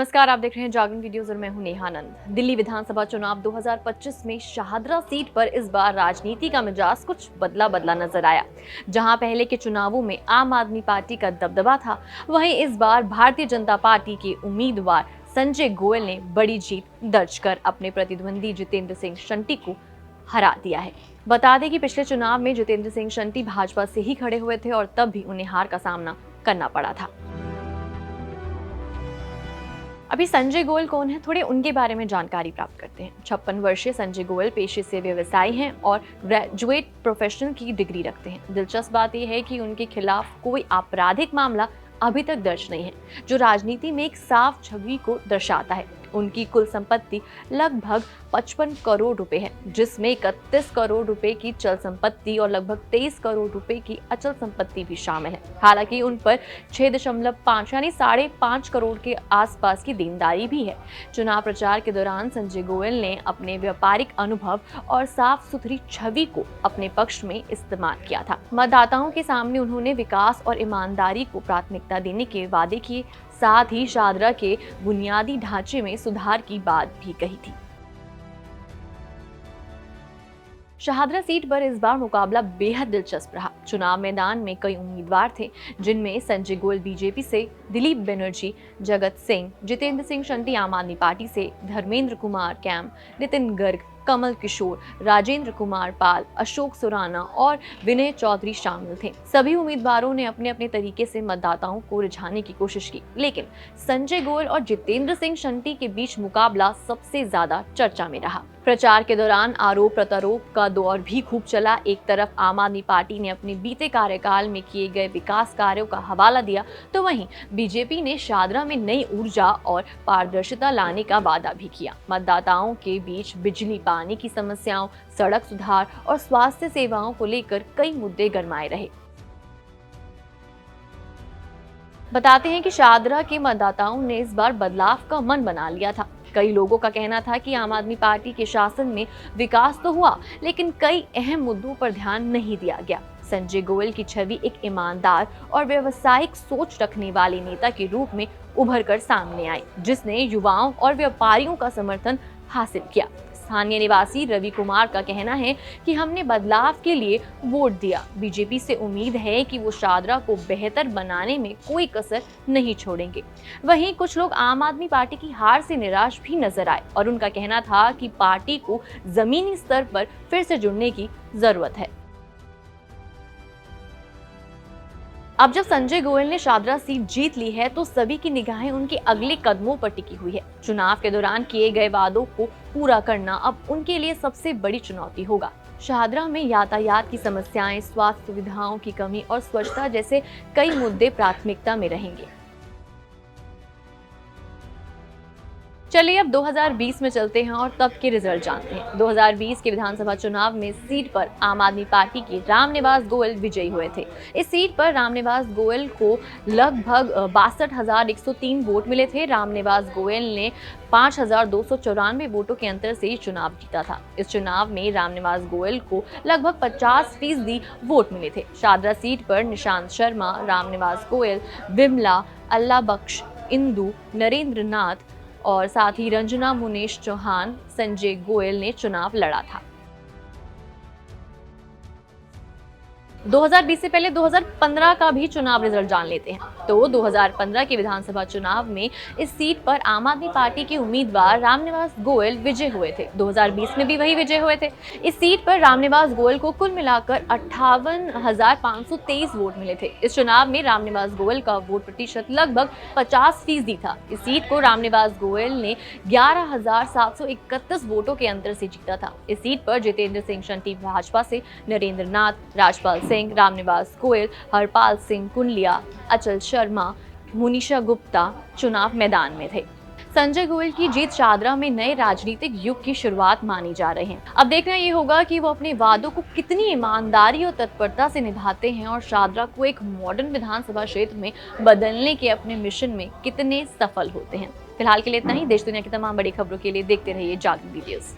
नमस्कार, आप देख रहे हैं जागरण वीडियोस और मैं हूं नेहा आनंद। दिल्ली विधानसभा चुनाव 2025 में शाहदरा सीट पर इस बार राजनीति का मिजाज कुछ बदला नजर आया। जहां पहले के चुनावों में आम आदमी पार्टी का दबदबा था, वहीं इस बार भारतीय जनता पार्टी के उम्मीदवार संजय गोयल ने बड़ी जीत दर्ज कर अपने प्रतिद्वंदी जितेंद्र सिंह शंटी को हरा दिया है। बता दें कि पिछले चुनाव में जितेंद्र सिंह शंटी भाजपा से ही खड़े हुए थे और तब भी उन्हें हार का सामना करना पड़ा था। अभी संजय गोयल कौन है, थोड़े उनके बारे में जानकारी प्राप्त करते हैं। 56 वर्षीय संजय गोयल पेशे से व्यवसायी हैं और ग्रेजुएट प्रोफेशनल की डिग्री रखते हैं। दिलचस्प बात यह है कि उनके खिलाफ कोई आपराधिक मामला अभी तक दर्ज नहीं है, जो राजनीति में एक साफ छवि को दर्शाता है। उनकी कुल संपत्ति लगभग 55 करोड़ रुपए है, जिसमें 31 करोड़ रुपए की चल संपत्ति और लगभग 23 करोड़ रुपए की अचल संपत्ति भी शामिल है। हालांकि उन पर 6.5 यानी 5.5 करोड़ के आसपास की देनदारी भी है। चुनाव प्रचार के दौरान संजय गोयल ने अपने व्यापारिक अनुभव और साफ सुथरी छवि को अपने पक्ष में इस्तेमाल किया था। मतदाताओं के सामने उन्होंने विकास और ईमानदारी को प्राथमिकता देने के वादे किए, साथ ही शाहदरा के बुनियादी ढांचे में सुधार की बात भी कही थी। शाहदरा सीट पर इस बार मुकाबला बेहद दिलचस्प रहा। चुनाव मैदान में कई उम्मीदवार थे, जिनमें संजय गोयल बीजेपी से, दिलीप बनर्जी, जगत सिंह, जितेंद्र सिंह शंटी आम आदमी पार्टी से, धर्मेंद्र कुमार कैम, नितिन गर्ग, कमल किशोर, राजेंद्र कुमार पाल, अशोक सुराना और विनय चौधरी शामिल थे। सभी उम्मीदवारों ने अपने अपने तरीके से मतदाताओं को रिझाने की कोशिश की, लेकिन संजय गोयल और जितेंद्र सिंह शंटी के बीच मुकाबला सबसे ज्यादा चर्चा में रहा। प्रचार के दौरान आरोप प्रत्यारोप का दौर भी खूब चला। एक तरफ आम आदमी पार्टी ने अपने बीते कार्यकाल में किए गए विकास कार्यों का हवाला दिया, तो वहीं बीजेपी ने शाहदरा में नई ऊर्जा और पारदर्शिता लाने का वादा भी किया। मतदाताओं के बीच बिजली, पानी की समस्याओं, सड़क सुधार और स्वास्थ्य सेवाओं को लेकर कई मुद्दे गरमाए रहे। बताते हैं कि शाहदरा के मतदाताओं ने इस बार बदलाव का मन बना लिया था। कई लोगों का कहना था कि आम आदमी पार्टी के शासन में विकास तो हुआ, लेकिन कई अहम मुद्दों पर ध्यान नहीं दिया गया। संजय गोयल की छवि एक ईमानदार और व्यावसायिक सोच रखने वाले नेता के रूप में उभर कर सामने आई, जिसने युवाओं और व्यापारियों का समर्थन हासिल किया। स्थानीय निवासी रवि कुमार का कहना है कि हमने बदलाव के लिए वोट दिया। बीजेपी से उम्मीद है कि वो शाहदरा को बेहतर बनाने में कोई कसर नहीं छोड़ेंगे। वहीं कुछ लोग आम आदमी पार्टी की हार से निराश भी नजर आए और उनका कहना था कि पार्टी को जमीनी स्तर पर फिर से जुड़ने की जरूरत है। अब जब संजय गोयल ने शाहदरा सीट जीत ली है, तो सभी की निगाहें उनके अगले कदमों पर टिकी हुई है। चुनाव के दौरान किए गए वादों को पूरा करना अब उनके लिए सबसे बड़ी चुनौती होगा। शाहदरा में यातायात की समस्याएं, स्वास्थ्य सुविधाओं की कमी और स्वच्छता जैसे कई मुद्दे प्राथमिकता में रहेंगे। चलिए अब 2020 में चलते हैं और तब के रिजल्ट जानते हैं। 2020 के विधानसभा चुनाव में सीट पर आम आदमी पार्टी के रामनिवास गोयल विजयी हुए थे। इस सीट पर रामनिवास गोयल को लगभग 62,103 वोट मिले थे। रामनिवास गोयल ने 5,294 वोटों के अंतर से चुनाव जीता था। इस चुनाव में रामनिवास गोयल को लगभग 50% वोट मिले थे। शाहदरा सीट पर निशांत शर्मा, रामनिवास गोयल, विमला, अल्लाह बख्श, इंदु, नरेंद्र नाथ और साथ ही रंजना मुनेश चौहान, संजय गोयल ने चुनाव लड़ा था। 2020 से पहले 2015 का भी चुनाव रिजल्ट जान लेते हैं। तो 2015 के विधानसभा चुनाव में इस सीट पर आम आदमी पार्टी के उम्मीदवार रामनिवास गोयल विजय हुए थे। 2020 में भी वही विजय हुए थे। इस सीट पर रामनिवास गोयल को कुल मिलाकर 58,523 वोट मिले थे। इस चुनाव में रामनिवास गोयल का वोट प्रतिशत लगभग 50% था। इस सीट को रामनिवास गोयल ने 11,731 वोटों के अंतर से जीता था। इस सीट पर जितेंद्र सिंह शंटी भाजपा से, नरेंद्र नाथ, राजपाल सिंह, रामनिवास गोयल, हरपाल सिंह कुंडलिया, अचल शर्मा, मुनीषा गुप्ता चुनाव मैदान में थे। संजय गोयल की जीत शाहदरा में नए राजनीतिक युग की शुरुआत मानी जा रही है। अब देखना ये होगा कि वो अपने वादों को कितनी ईमानदारी और तत्परता से निभाते हैं और शाहदरा को एक मॉडर्न विधानसभा क्षेत्र में बदलने के अपने मिशन में कितने सफल होते हैं। फिलहाल के लिए इतना ही। देश दुनिया की तमाम बड़ी खबरों के लिए देखते रहिए जागरण वीडियोस।